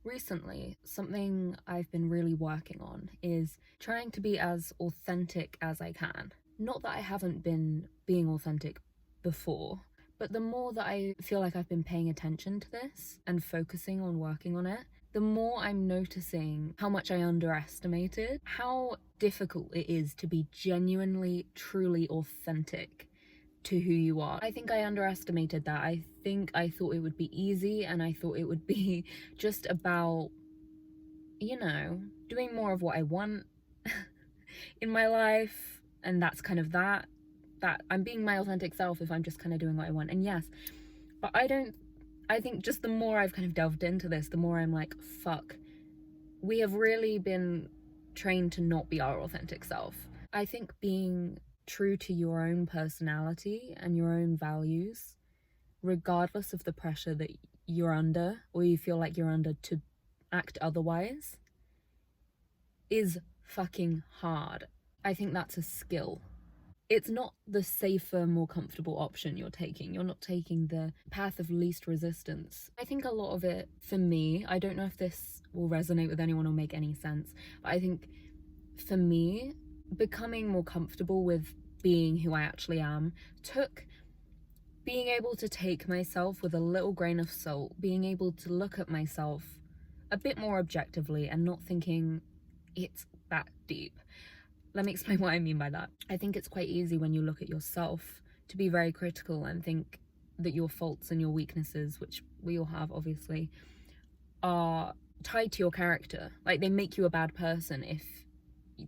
Recently, something I've been really working on is trying to be as authentic as I can. Not that I haven't been being authentic before, but the more that I feel like I've been paying attention to this and focusing on working on it, the more I'm noticing how much I underestimated how difficult it is to be genuinely, truly authentic to who you are. I think I underestimated that. I think I thought it would be easy, and I thought it would be just about, doing more of what I want in my life, and that's kind of that I'm being my authentic self if I'm just kind of doing what I want. And yes, but I think just the more I've kind of delved into this, the more I'm like, fuck, we have really been trained to not be our authentic self. I think being true to your own personality and your own values, regardless of the pressure that you're under or you feel like you're under to act otherwise, is fucking hard. I think that's a skill. It's not the safer, more comfortable option you're taking. You're not taking the path of least resistance. I think a lot of it, for me, I don't know if this will resonate with anyone or make any sense, but I think for me, becoming more comfortable with being who I actually am took being able to take myself with a little grain of salt, being able to look at myself a bit more objectively and not thinking it's that deep. Let me explain what I mean by that. I think it's quite easy when you look at yourself to be very critical and think that your faults and your weaknesses, which we all have obviously, are tied to your character. Like, they make you a bad person if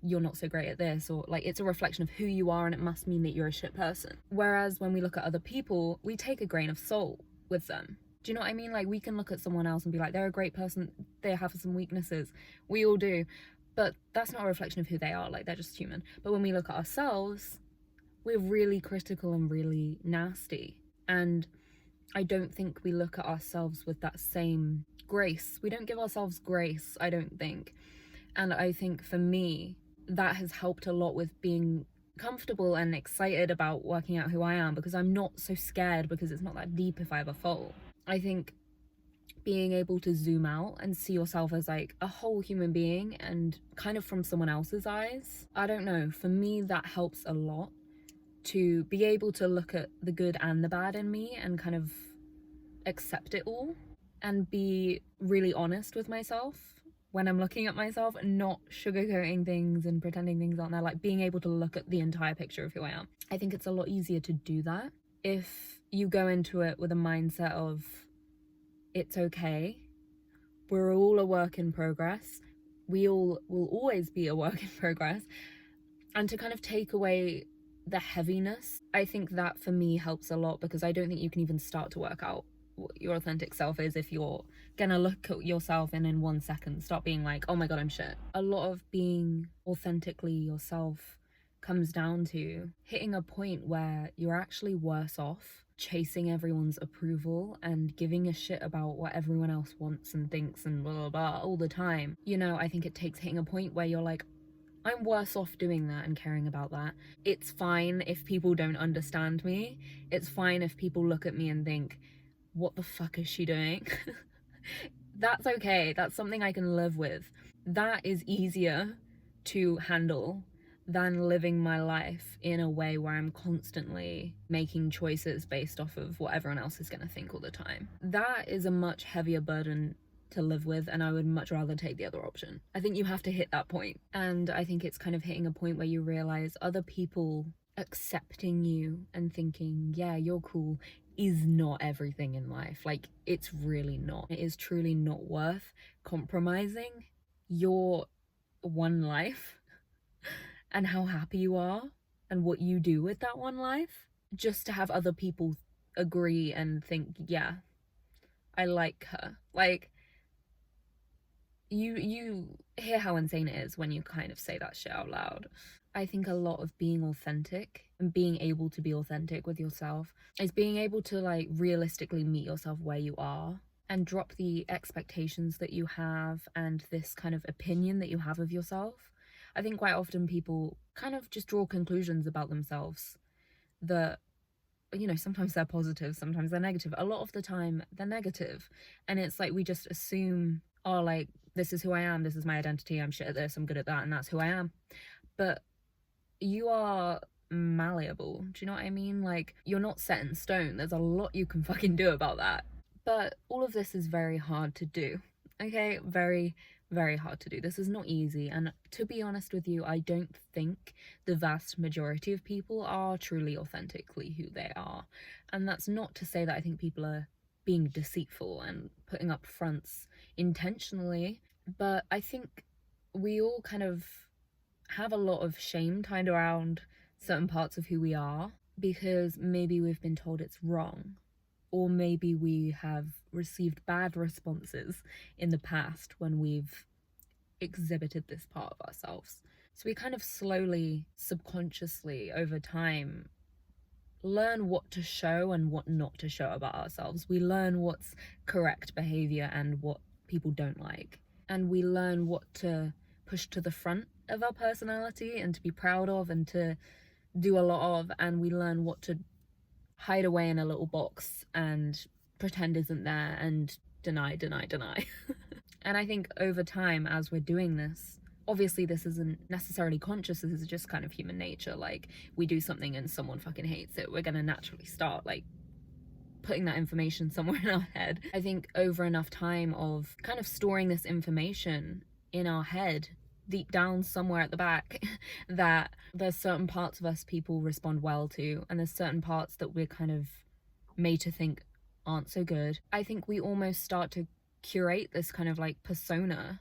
you're not so great at this, or like it's a reflection of who you are and it must mean that you're a shit person. Whereas when we look at other people, we take a grain of salt with them. Do you know what I mean? Like, we can look at someone else and be like, they're a great person, they have some weaknesses, we all do, but that's not a reflection of who they are. Like, they're just human. But when we look at ourselves, we're really critical and really nasty, and I don't think we look at ourselves with that same grace. We don't give ourselves grace, I don't think. And I think for me, that has helped a lot with being comfortable and excited about working out who I am, because I'm not so scared, because it's not that deep if I have a fault. I think being able to zoom out and see yourself as like a whole human being and kind of from someone else's eyes, I don't know, for me that helps a lot, to be able to look at the good and the bad in me and kind of accept it all and be really honest with myself when I'm looking at myself and not sugarcoating things and pretending things aren't there. Like, being able to look at the entire picture of who I am. I think it's a lot easier to do that if you go into it with a mindset of, it's okay, we're all a work in progress, we all will always be a work in progress, and to kind of take away the heaviness. I think that for me helps a lot, because I don't think you can even start to work out what your authentic self is if you're gonna look at yourself and in 1 second start being like, oh my god, I'm shit. A lot of being authentically yourself comes down to hitting a point where you're actually worse off chasing everyone's approval and giving a shit about what everyone else wants and thinks and blah blah blah all the time. I think it takes hitting a point where you're like, I'm worse off doing that and caring about that. It's fine if people don't understand me. It's fine if people look at me and think, what the fuck is she doing? That's okay. That's something I can live with. That is easier to handle than living my life in a way where I'm constantly making choices based off of what everyone else is going to think all the time. That is a much heavier burden to live with, and I would much rather take the other option. I think you have to hit that point, and I think it's kind of hitting a point where you realize other people accepting you and thinking, yeah, you're cool, is not everything in life. Like, it's really not. It is truly not worth compromising your one life and how happy you are and what you do with that one life, just to have other people agree and think, yeah, I like her. Like, you hear how insane it is when you kind of say that shit out loud. I think a lot of being authentic and being able to be authentic with yourself is being able to like realistically meet yourself where you are and drop the expectations that you have and this kind of opinion that you have of yourself. I think quite often people kind of just draw conclusions about themselves that, sometimes they're positive, sometimes they're negative. A lot of the time they're negative. And it's like we just assume, are like, this is who I am, this is my identity, I'm shit at this, I'm good at that, and that's who I am. But you are malleable. Do you know what I mean? Like, you're not set in stone. There's a lot you can fucking do about that. But all of this is very hard to do. Okay? Very, very hard to do. This is not easy. And to be honest with you, I don't think the vast majority of people are truly authentically who they are. And that's not to say that I think people are being deceitful and putting up fronts intentionally. But I think we all kind of have a lot of shame tied around certain parts of who we are because maybe we've been told it's wrong, or maybe we have received bad responses in the past when we've exhibited this part of ourselves. So we kind of slowly, subconsciously, over time, learn what to show and what not to show about ourselves. We learn what's correct behavior and what people don't like. And we learn what to push to the front of our personality and to be proud of and to do a lot of, and we learn what to hide away in a little box and pretend isn't there and deny. And I think over time, as we're doing this, obviously this isn't necessarily conscious, this is just kind of human nature. Like, we do something and someone fucking hates it, we're gonna naturally start like putting that information somewhere in our head. I think over enough time of kind of storing this information in our head, deep down somewhere at the back, that there's certain parts of us people respond well to, and there's certain parts that we're kind of made to think aren't so good. I think we almost start to curate this kind of like persona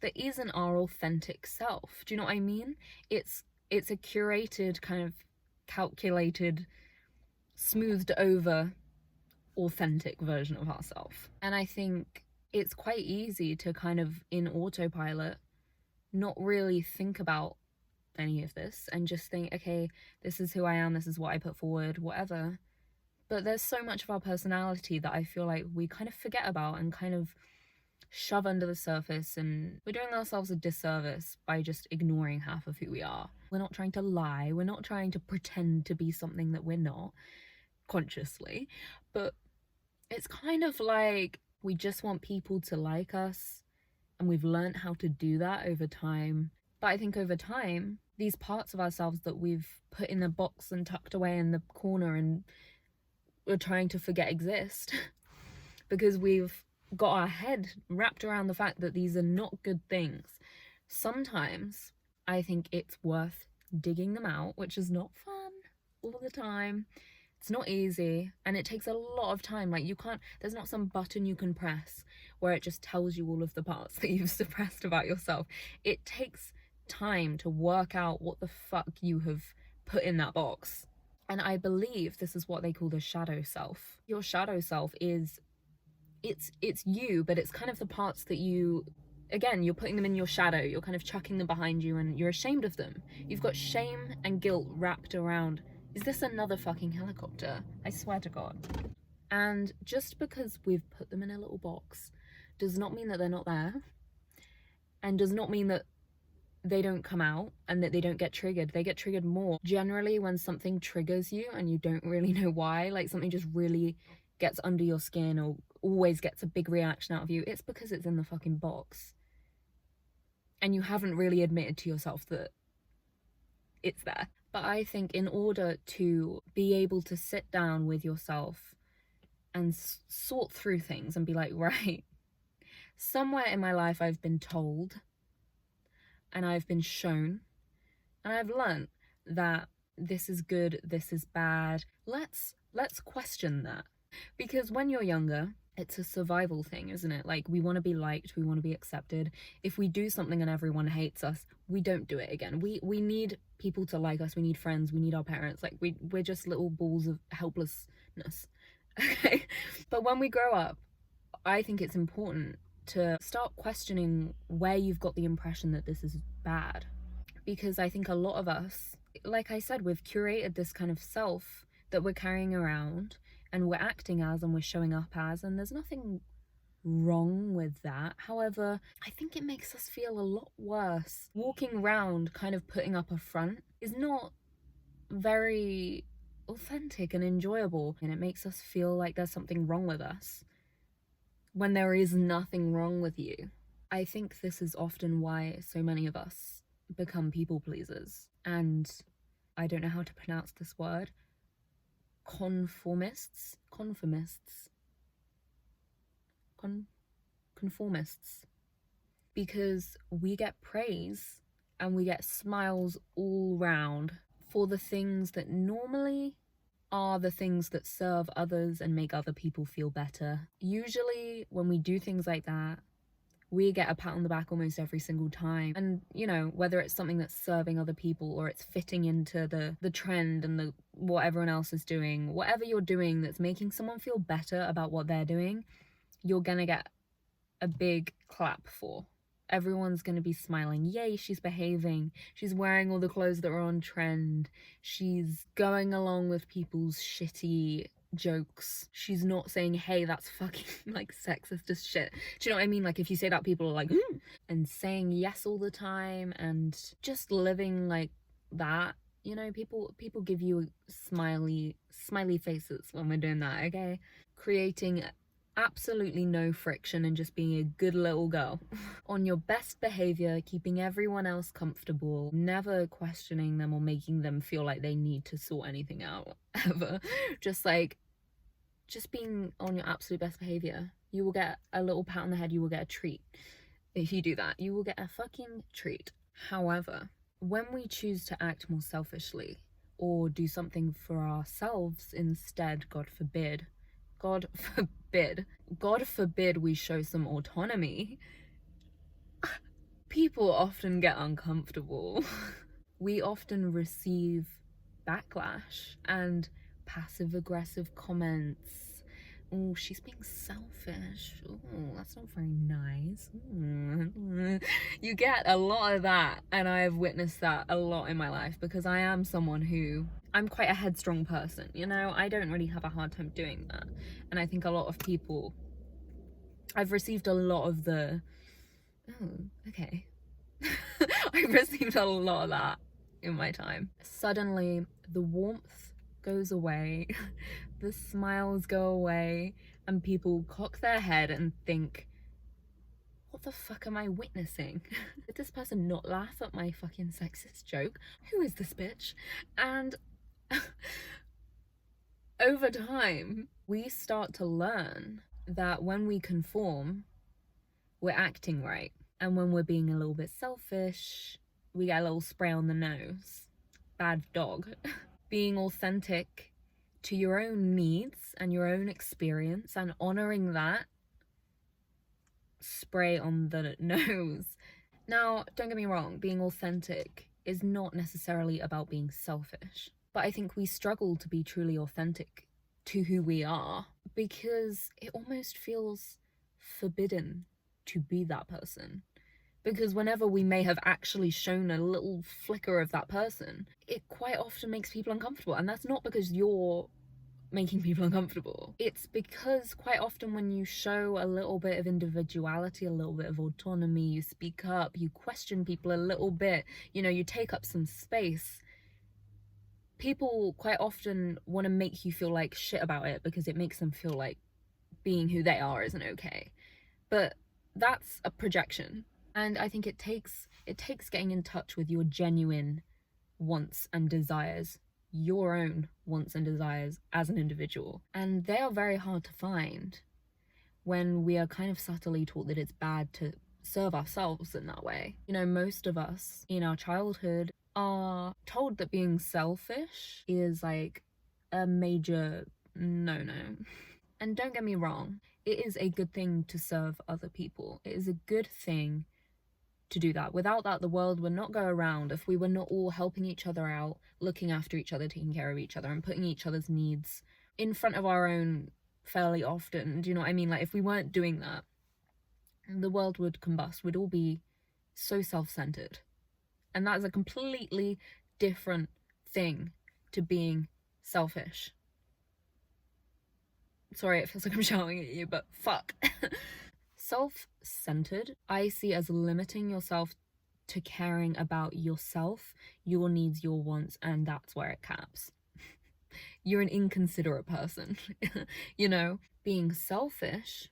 that isn't our authentic self. Do you know what I mean? It's a curated, kind of calculated, smoothed over authentic version of ourselves. And I think it's quite easy to kind of in autopilot not really think about any of this and just think, okay, this is who I am, this is what I put forward, whatever. But there's so much of our personality that I feel like we kind of forget about and kind of shove under the surface, and we're doing ourselves a disservice by just ignoring half of who we are. We're not trying to lie, we're not trying to pretend to be something that we're not consciously, but it's kind of like we just want people to like us, and we've learned how to do that over time. But I think over time, these parts of ourselves that we've put in a box and tucked away in the corner and we're trying to forget exist because we've got our head wrapped around the fact that these are not good things. Sometimes I think it's worth digging them out, which is not fun all the time. It's not easy, and it takes a lot of time. Like, there's not some button you can press where it just tells you all of the parts that you've suppressed about yourself. It takes time to work out what the fuck you have put in that box. And I believe this is what they call the shadow self. Your shadow self is, it's you, but it's kind of the parts that you, again, you're putting them in your shadow, you're kind of chucking them behind you, and you're ashamed of them. You've got shame and guilt wrapped around. Is this another fucking helicopter? I swear to God. And just because we've put them in a little box does not mean that they're not there, and does not mean that they don't come out and that they don't get triggered. They get triggered more. Generally, when something triggers you and you don't really know why, like something just really gets under your skin or always gets a big reaction out of you, it's because it's in the fucking box. And you haven't really admitted to yourself that it's there. But I think in order to be able to sit down with yourself and sort through things and be like, right, somewhere in my life I've been told and I've been shown and I've learned that this is good, this is bad. Let's question that. Because when you're younger, it's a survival thing, isn't it? Like, we want to be liked, we want to be accepted. If we do something and everyone hates us, we don't do it again. We need people to like us, we need friends, we need our parents. Like, we're just little balls of helplessness. Okay? But when we grow up, I think it's important to start questioning where you've got the impression that this is bad. Because I think a lot of us, like I said, we've curated this kind of self that we're carrying around and we're acting as and we're showing up as, and there's nothing wrong with that. However, I think it makes us feel a lot worse. Walking around kind of putting up a front is not very authentic and enjoyable, and it makes us feel like there's something wrong with us when there is nothing wrong with you. I think this is often why so many of us become people pleasers. And I don't know how to pronounce this word. Conformists? Conformists? Conformists. Because we get praise and we get smiles all round for the things that normally are the things that serve others and make other people feel better. Usually, when we do things like that, we get a pat on the back almost every single time. And, you know, whether it's something that's serving other people or it's fitting into the trend and the what everyone else is doing, whatever you're doing that's making someone feel better about what they're doing, you're gonna get a big clap for. Everyone's going to be smiling. Yay, she's behaving. She's wearing all the clothes that are on trend. She's going along with people's shitty jokes. She's not saying, hey, that's fucking like sexist as shit. Do you know what I mean? Like if you say that, people are like, and saying yes all the time and just living like that. You know, people give you smiley faces when we're doing that, okay? Creating absolutely no friction and just being a good little girl. On your best behavior, keeping everyone else comfortable, never questioning them or making them feel like they need to sort anything out ever. Just being on your absolute best behavior. You will get a little pat on the head, you will get a treat. If you do that, you will get a fucking treat. However, when we choose to act more selfishly or do something for ourselves instead, God forbid we show some autonomy, people often get uncomfortable. We often receive backlash and passive aggressive comments. Oh, she's being selfish. Oh, that's not very nice. You get a lot of that, and I've witnessed that a lot in my life because I am someone who, I'm quite a headstrong person, you know? I don't really have a hard time doing that. And I think a lot of people, I've received a lot of the, oh, okay. I've received a lot of that in my time. Suddenly, the warmth goes away, the smiles go away, and people cock their head and think, what the fuck am I witnessing? Did this person not laugh at my fucking sexist joke? Who is this bitch? And over time, we start to learn that when we conform, we're acting right. And when we're being a little bit selfish, we get a little spray on the nose. Bad dog. Being authentic to your own needs and your own experience and honoring that, spray on the nose. Now, don't get me wrong, being authentic is not necessarily about being selfish. But I think we struggle to be truly authentic to who we are because it almost feels forbidden to be that person. Because whenever we may have actually shown a little flicker of that person, it quite often makes people uncomfortable. And that's not because you're making people uncomfortable. It's because quite often when you show a little bit of individuality, a little bit of autonomy, you speak up, you question people a little bit, you know, you take up some space, people quite often want to make you feel like shit about it because it makes them feel like being who they are isn't okay. But that's a projection. And I think it takes getting in touch with your genuine wants and desires, your own wants and desires as an individual. And they are very hard to find when we are kind of subtly taught that it's bad to serve ourselves in that way. You know, most of us in our childhood are told that being selfish is like a major no-no. And don't get me wrong, it is a good thing to serve other people. It is a good thing to do that. Without that, the world would not go around if we were not all helping each other out, looking after each other, taking care of each other, and putting each other's needs in front of our own fairly often. Do you know what I mean? Like, if we weren't doing that, the world would combust. We'd all be so self-centered. And that is a completely different thing to being selfish. Sorry, it feels like I'm shouting at you, but fuck. Self-centered, I see as limiting yourself to caring about yourself, your needs, your wants, and that's where it caps. You're an inconsiderate person. You know, being selfish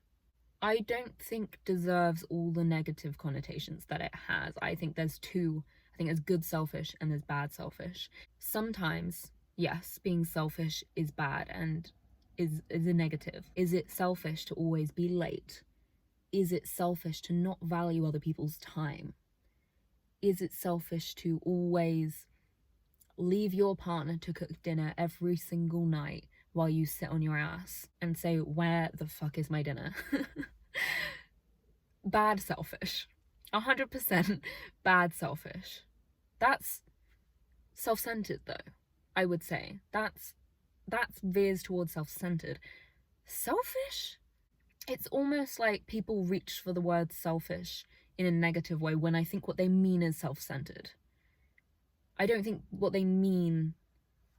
I don't think deserves all the negative connotations that it has. I think there's two. I think there's good selfish and there's bad selfish. Sometimes, yes, being selfish is bad and is a negative. Is it selfish to always be late? Is it selfish to not value other people's time? Is it selfish to always leave your partner to cook dinner every single night while you sit on your ass and say, where the fuck is my dinner? Bad selfish. 100% bad selfish. That's self-centered though, I would say. That's veers towards self-centered. Selfish? It's almost like people reach for the word selfish in a negative way when I think what they mean is self-centered. I don't think what they mean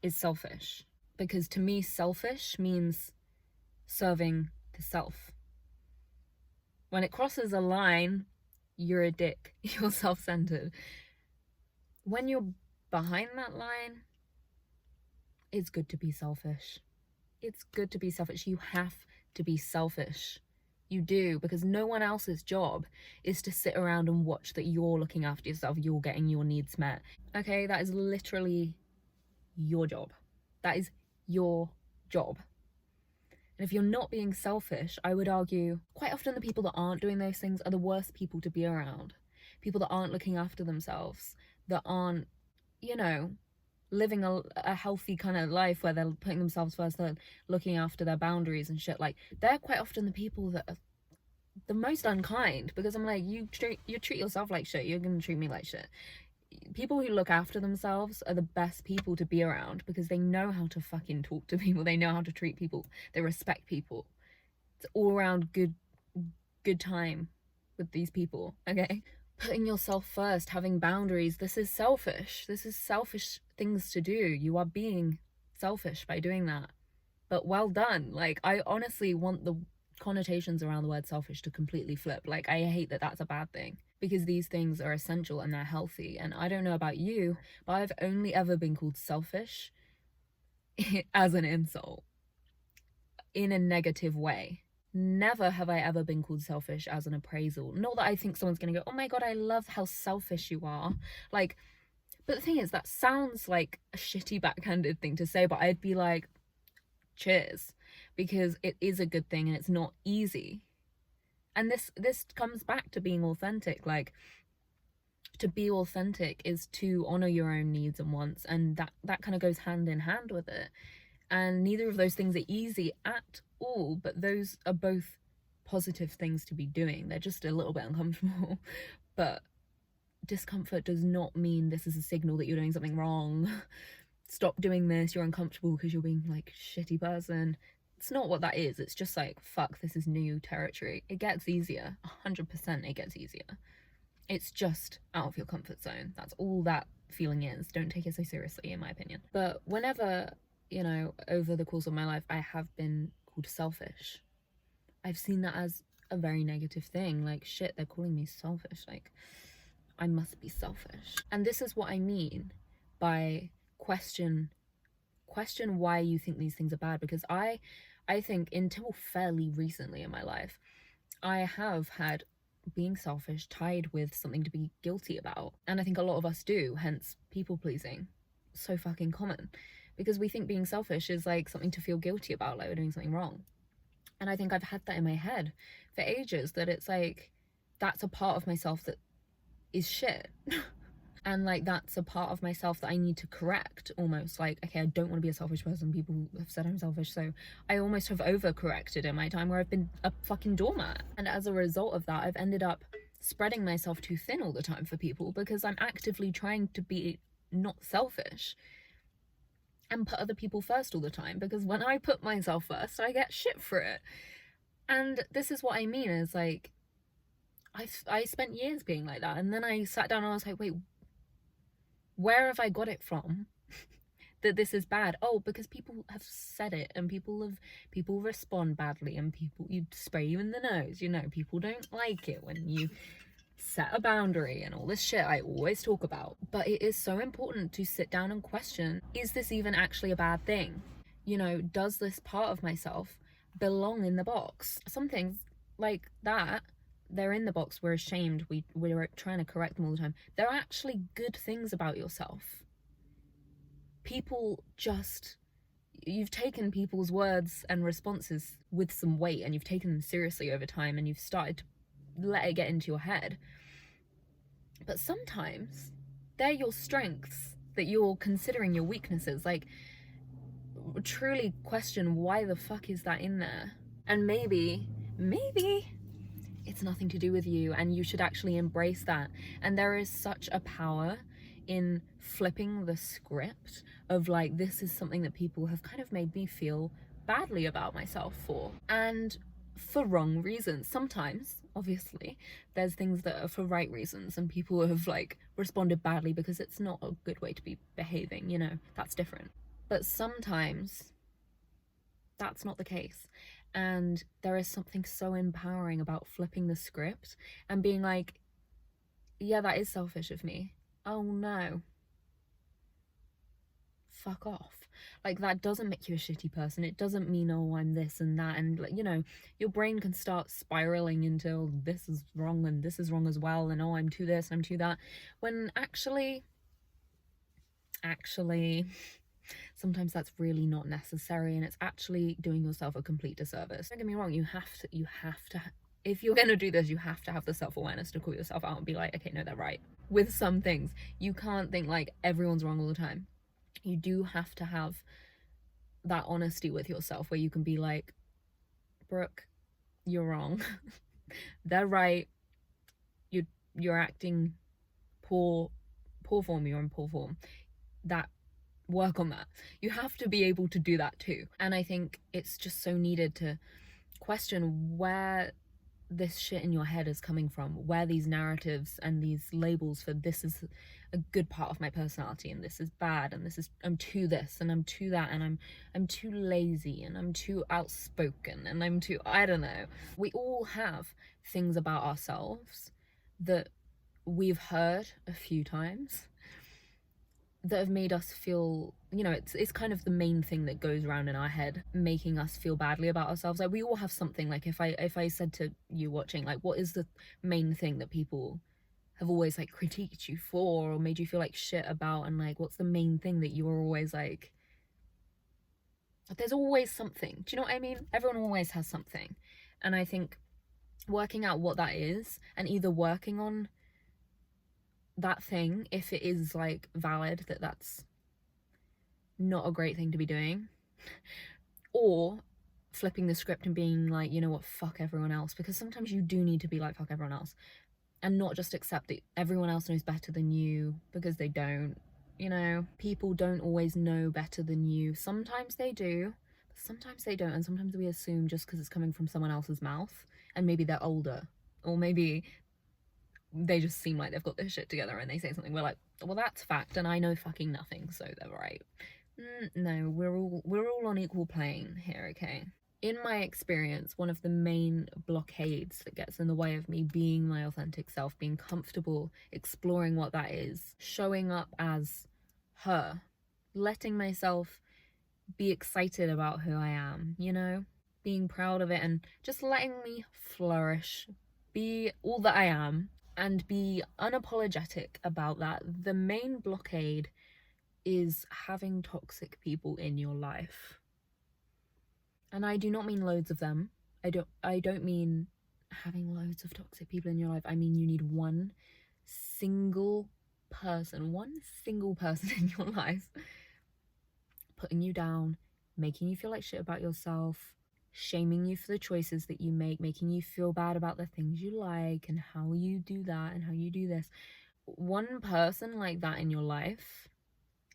is selfish, because to me selfish means serving the self. When it crosses a line, you're a dick. You're self-centered. When you're behind that line, it's good to be selfish. It's good to be selfish. You have to be selfish. You do, because no one else's job is to sit around and watch that you're looking after yourself, you're getting your needs met. Okay, that is literally your job. That is your job. And if you're not being selfish, I would argue quite often the people that aren't doing those things are the worst people to be around. People that aren't looking after themselves, that aren't, you know, living a healthy kind of life where they're putting themselves first, they're looking after their boundaries and shit. Like, they're quite often the people that are the most unkind, because I'm like, you treat yourself like shit, you're gonna treat me like shit. People who look after themselves are the best people to be around, because they know how to fucking talk to people, they know how to treat people, they respect people. It's all around good time with these people, okay? Putting yourself first, having boundaries, this is selfish things to do. You are being selfish by doing that, but well done. Like, I honestly want the connotations around the word selfish to completely flip. Like, I hate that that's a bad thing, because these things are essential and they're healthy. And I don't know about you, but I've only ever been called selfish as an insult in a negative way. Never have I ever been called selfish as an appraisal. Not that I think someone's gonna go, oh my god, I love how selfish you are. Like, but the thing is, that sounds like a shitty backhanded thing to say, but I'd be like, cheers, because it is a good thing and it's not easy. And this comes back to being authentic. Like, to be authentic is to honor your own needs and wants, and that kind of goes hand in hand with it. And neither of those things are easy at all, but those are both positive things to be doing. They're just a little bit uncomfortable, but discomfort does not mean this is a signal that you're doing something wrong. Stop doing this, you're uncomfortable because you're being like a shitty person. It's not what that is. It's just like, fuck, this is new territory. It gets easier. 100% it gets easier. It's just out of your comfort zone. That's all that feeling is. Don't take it so seriously, in my opinion. But whenever, you know, over the course of my life, I have been called selfish, I've seen that as a very negative thing. Like, shit, they're calling me selfish. Like, I must be selfish. And this is what I mean by question why you think these things are bad, because I think until fairly recently in my life, I have had being selfish tied with something to be guilty about. And I think a lot of us do, hence people pleasing. So fucking common, because we think being selfish is like something to feel guilty about, like we're doing something wrong. And I think I've had that in my head for ages, that it's like, that's a part of myself that is shit. And like, that's a part of myself that I need to correct, almost. Like, okay, I don't want to be a selfish person. People have said I'm selfish, so I almost have overcorrected in my time where I've been a fucking doormat. And as a result of that, I've ended up spreading myself too thin all the time for people, because I'm actively trying to be not selfish and put other people first all the time, because when I put myself first, I get shit for it. And this is what I mean, is like, I spent years being like that, and then I sat down and I was like, wait, where have I got it from that this is bad? Oh, because people have said it, and people respond badly, and you spray you in the nose, you know, people don't like it when you set a boundary and all this shit I always talk about. But it is so important to sit down and question, is this even actually a bad thing? You know, does this part of myself belong in the box? Some things like that, they're in the box, we're ashamed, we're trying to correct them all the time. There are actually good things about yourself. People just, you've taken people's words and responses with some weight, and you've taken them seriously over time, and you've started to let it get into your head. But sometimes they're your strengths that you're considering your weaknesses. Like, truly question, why the fuck is that in there? And maybe it's nothing to do with you, and you should actually embrace that. And there is such a power in flipping the script of like, this is something that people have kind of made me feel badly about myself for, and for wrong reasons. Sometimes, obviously, there's things that are for right reasons, and people have like responded badly because it's not a good way to be behaving, you know, that's different. But sometimes that's not the case. And there is something so empowering about flipping the script and being like, yeah, that is selfish of me. Oh no. Fuck off. Like, that doesn't make you a shitty person. It doesn't mean, oh, I'm this and that. And, like, you know, your brain can start spiraling into, oh, this is wrong and this is wrong as well. And, oh, I'm too this and I'm too that. When actually, sometimes that's really not necessary, and it's actually doing yourself a complete disservice. Don't get me wrong, you have to, if you're gonna do this, you have to have the self-awareness to call yourself out and be like, okay, no, they're right. With some things, you can't think like everyone's wrong all the time. You do have to have that honesty with yourself where you can be like, Brooke, you're wrong. They're right. You're acting poor form, you're in poor form. That, work on that. You have to be able to do that too. And I think it's just so needed to question where this shit in your head is coming from, where these narratives and these labels for this is a good part of my personality and this is bad and this is, I'm too this and I'm too that and I'm too lazy and I'm too outspoken and I'm too, I don't know. We all have things about ourselves that we've heard a few times that have made us feel, you know, it's kind of the main thing that goes around in our head, making us feel badly about ourselves. Like, we all have something. Like, if I said to you watching, like, what is the main thing that people have always like critiqued you for or made you feel like shit about, and like, what's the main thing that you were always like, there's always something. Do you know what I mean? Everyone always has something. And I think working out what that is and either working on that thing, if it is like valid that that's not a great thing to be doing, or flipping the script and being like, you know what, fuck everyone else. Because sometimes you do need to be like, fuck everyone else, and not just accept that everyone else knows better than you, because they don't. You know, people don't always know better than you. Sometimes they do, but sometimes they don't. And sometimes we assume just because it's coming from someone else's mouth, and maybe they're older, or maybe they just seem like they've got their shit together and they say something, we're like, well, that's fact and I know fucking nothing, so they're right. No, we're all on equal plane here, okay? In my experience, one of the main blockades that gets in the way of me being my authentic self, being comfortable exploring what that is, showing up as her, letting myself be excited about who I am, you know, being proud of it and just letting me flourish, be all that I am, and be unapologetic about that. The main blockade is having toxic people in your life. And I do not mean loads of them. I don't mean having loads of toxic people in your life. I mean, you need one single person in your life putting you down, making you feel like shit about yourself, shaming you for the choices that you make, making you feel bad about the things you like and how you do that and how you do this. One person like that in your life,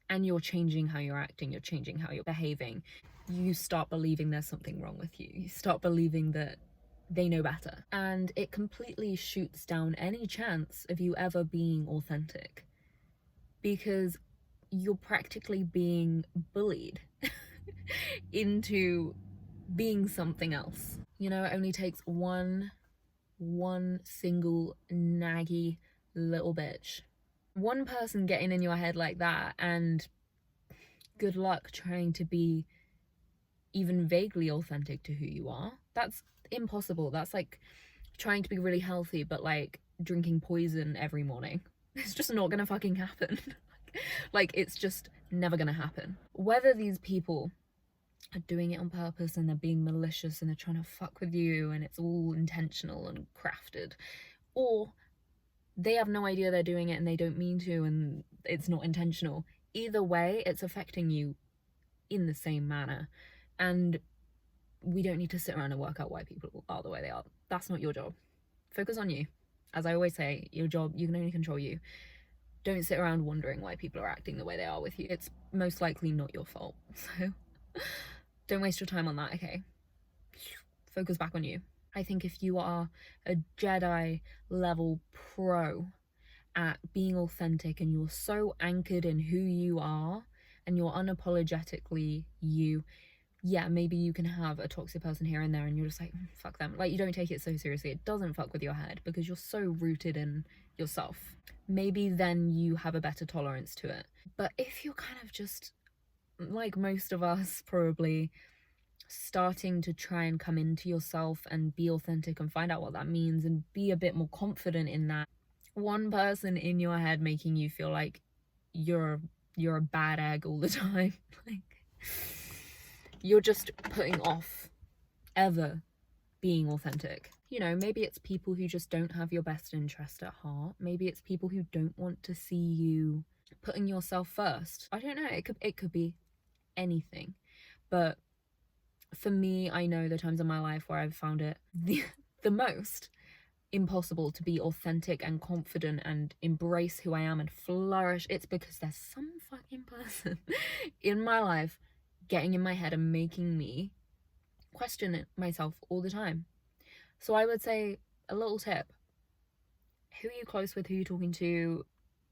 and you're changing how you're acting, you're changing how you're behaving, you start believing there's something wrong with you. You start believing that they know better. And it completely shoots down any chance of you ever being authentic, because you're practically being bullied into being something else. You know, it only takes one single naggy little bitch, one person getting in your head like that, and good luck trying to be even vaguely authentic to who you are. impossible. That's like trying to be really healthy but like drinking poison every morning. It's just not gonna fucking happen. Like it's just never gonna happen. Whether these people are doing it on purpose and they're being malicious and they're trying to fuck with you and it's all intentional and crafted, or they have no idea they're doing it and they don't mean to and it's not intentional, either way it's affecting you in the same manner. And we don't need to sit around and work out why people are the way they are. That's not your job. Focus on you. As I always say, your job, you can only control you. Don't sit around wondering why people are acting the way they are with you. It's most likely not your fault. So don't waste your time on that, okay? Focus back on you. I think if you are a Jedi level pro at being authentic and you're so anchored in who you are and you're unapologetically you, yeah, maybe you can have a toxic person here and there and you're just like, fuck them. Like, you don't take it so seriously. It doesn't fuck with your head because you're so rooted in yourself. Maybe then you have a better tolerance to it. But if you're kind of just, like most of us probably, starting to try and come into yourself and be authentic and find out what that means and be a bit more confident in that, one person in your head making you feel like you're a bad egg all the time, like you're just putting off ever being authentic. You know, maybe it's people who just don't have your best interest at heart. Maybe it's people who don't want to see you putting yourself first. I don't know, it could be anything. But for me, I know the times in my life where I've found it the most impossible to be authentic and confident and embrace who I am and flourish. It's because there's some fucking person in my life getting in my head and making me question it myself all the time. So I would say a little tip: who are you close with? Who are you talking to?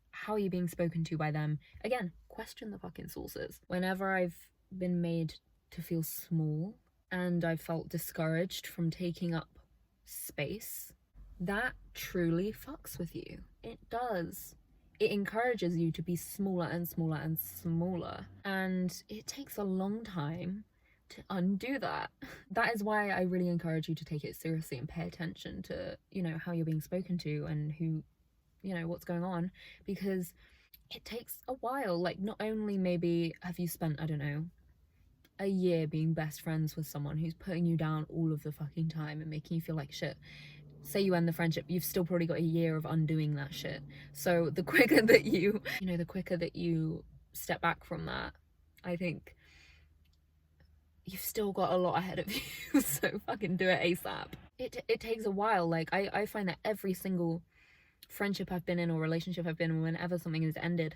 How are you being spoken to by them? Again, question the fucking sources. Whenever I've been made to feel small and I felt discouraged from taking up space, that truly fucks with you. It does. It encourages you to be smaller and smaller and smaller, and it takes a long time to undo that. That is why I really encourage you to take it seriously and pay attention to, you know, how you're being spoken to and who, you know, what's going on, because it takes a while. Like, not only maybe have you spent, I don't know, a year being best friends with someone who's putting you down all of the fucking time and making you feel like shit. Say you end the friendship, you've still probably got a year of undoing that shit. So the quicker that the quicker that you step back from that, I think you've still got a lot ahead of you. So fucking do it ASAP. It takes a while. Like, I find that every single friendship I've been in or relationship I've been in, whenever something has ended,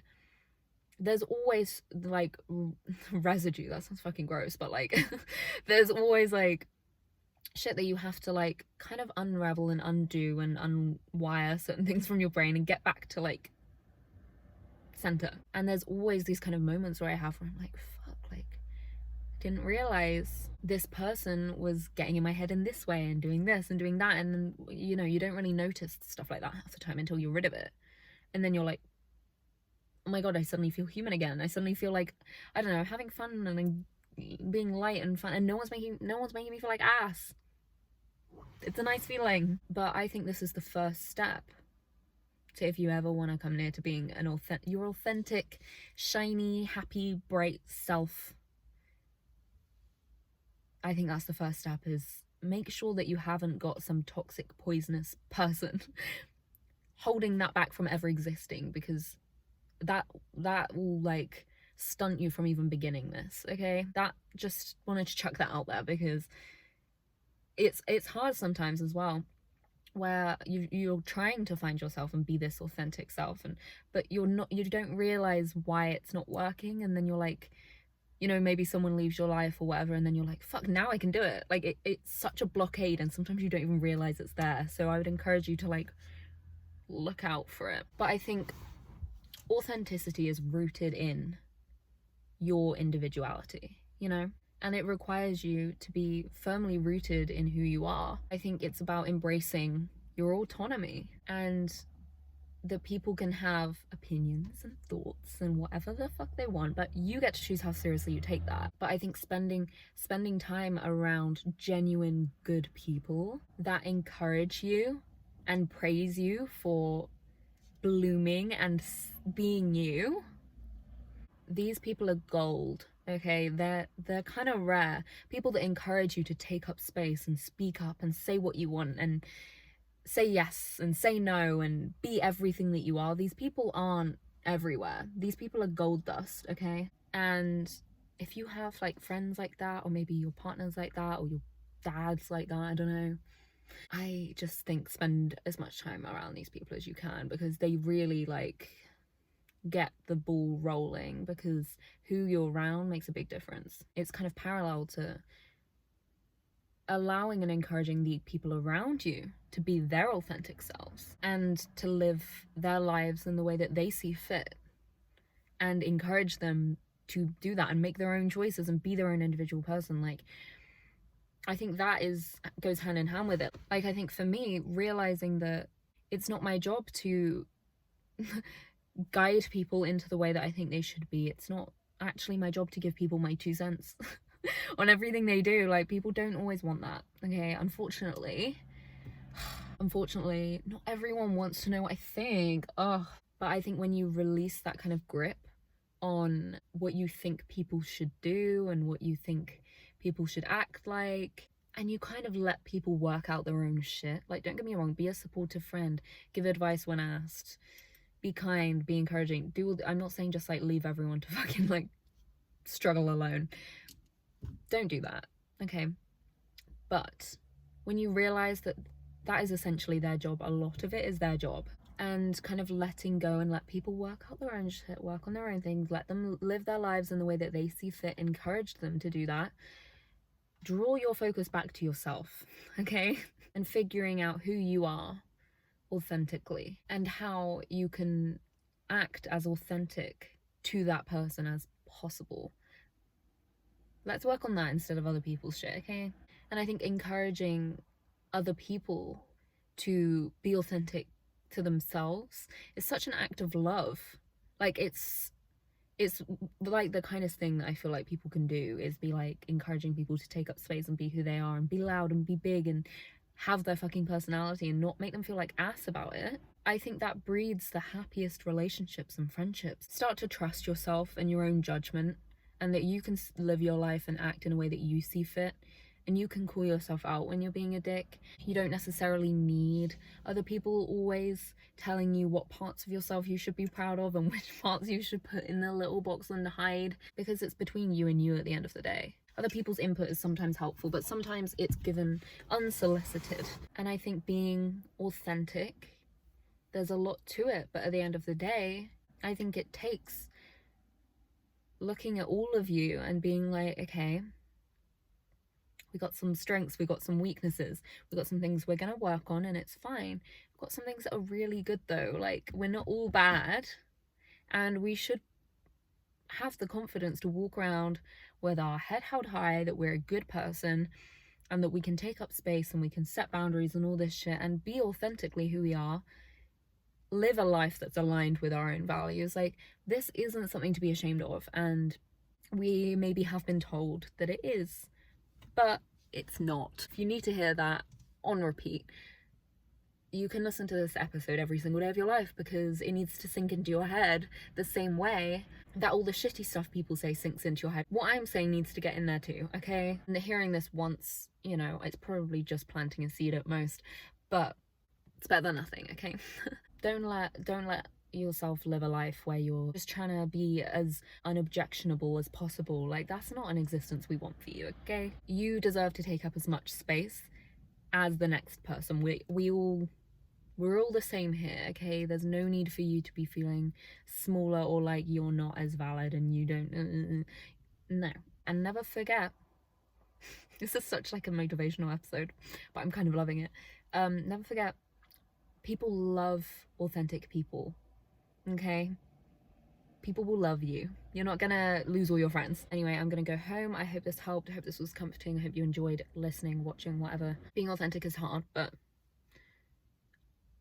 there's always like residue. That sounds fucking gross, but like there's always like shit that you have to like kind of unravel and undo and unwire certain things from your brain and get back to like center. And there's always these kind of moments where I have where I'm like, fuck, like I didn't realize this person was getting in my head in this way and doing this and doing that. And then, you know, you don't really notice stuff like that half the time until you're rid of it. And then you're like, oh my god, I suddenly feel human again. I suddenly feel like, I don't know, having fun and being light and fun, and no one's making me feel like ass. It's a nice feeling. But I think this is the first step to, if you ever want to come near to being your authentic, shiny, happy, bright self, I think that's the first step, is make sure that you haven't got some toxic, poisonous person holding that back from ever existing, because that will like stunt you from even beginning this. Okay, that, just wanted to chuck that out there, because it's hard sometimes as well, where you're trying to find yourself and be this authentic self, but you don't realize why it's not working, and then you're like, you know, maybe someone leaves your life or whatever, and then you're like, fuck, now I can do it. Like it's such a blockade, and sometimes you don't even realize it's there. So I would encourage you to like look out for it. But I think authenticity is rooted in your individuality, you know, and it requires you to be firmly rooted in who you are. I think it's about embracing your autonomy and that people can have opinions and thoughts and whatever the fuck they want, but you get to choose how seriously you take that. But I think spending time around genuine good people that encourage you and praise you for blooming and being you, these people are gold. Okay, they're kind of rare. People that encourage you to take up space and speak up and say what you want and say yes and say no and be everything that you are. These people aren't everywhere. These people are gold dust, okay? And if you have like friends like that, or maybe your partner's like that, or your dad's like that, I don't know, I just think spend as much time around these people as you can, because they really like get the ball rolling, because who you're around makes a big difference. It's kind of parallel to allowing and encouraging the people around you to be their authentic selves and to live their lives in the way that they see fit, and encourage them to do that and make their own choices and be their own individual person. Like, I think that goes hand in hand with it. Like, I think for me, realizing that it's not my job to guide people into the way that I think they should be. It's not actually my job to give people my 2 cents on everything they do. Like, people don't always want that, okay? Unfortunately, not everyone wants to know what I think. Ugh. But I think when you release that kind of grip on what you think people should do and what you think people should act like, and you kind of let people work out their own shit. Like, don't get me wrong, be a supportive friend, give advice when asked, be kind, be encouraging. I'm not saying just like leave everyone to fucking like struggle alone. Don't do that, okay? But when you realize that that is essentially their job, a lot of it is their job, and kind of letting go and let people work out their own shit, work on their own things, let them live their lives in the way that they see fit, encourage them to do that. Draw your focus back to yourself, okay? And figuring out who you are authentically and how you can act as authentic to that person as possible. Let's work on that instead of other people's shit, okay? And I think encouraging other people to be authentic to themselves is such an act of love. Like, it's like the kindest thing that I feel like people can do is be like encouraging people to take up space and be who they are and be loud and be big and have their fucking personality and not make them feel like ass about it. I think that breeds the happiest relationships and friendships. Start to trust yourself and your own judgment, and that you can live your life and act in a way that you see fit, and you can call yourself out when you're being a dick. You don't necessarily need other people always telling you what parts of yourself you should be proud of and which parts you should put in the little box and hide, because it's between you and you at the end of the day. Other people's input is sometimes helpful, but sometimes it's given unsolicited. And I think being authentic, there's a lot to it, but at the end of the day, I think it takes looking at all of you and being like, okay, we got some strengths, we got some weaknesses, we got some things we're gonna work on, and it's fine. We've got some things that are really good though. Like, we're not all bad, and we should have the confidence to walk around with our head held high, that we're a good person and that we can take up space and we can set boundaries and all this shit and be authentically who we are, live a life that's aligned with our own values. Like, this isn't something to be ashamed of, and we maybe have been told that it is, but it's not. If you need to hear that on repeat, you can listen to this episode every single day of your life, because it needs to sink into your head the same way that all the shitty stuff people say sinks into your head. What I'm saying needs to get in there too, okay? And hearing this once, you know, it's probably just planting a seed at most, but it's better than nothing, okay? Don't let yourself live a life where you're just trying to be as unobjectionable as possible. Like, that's not an existence we want for you, okay? You deserve to take up as much space as the next person. We're all the same here, okay? There's no need for you to be feeling smaller or like you're not as valid and you don't no. And never forget, this is such like a motivational episode, but I'm kind of loving it. Never forget, people love authentic people, okay? People will love you. You're not gonna lose all your friends. Anyway, I'm gonna go home. I hope this helped. I hope this was comforting. I hope you enjoyed listening, watching, whatever. Being authentic is hard, but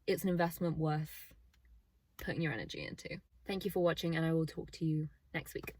it's an investment worth putting your energy into. Thank you for watching, and I will talk to you next week.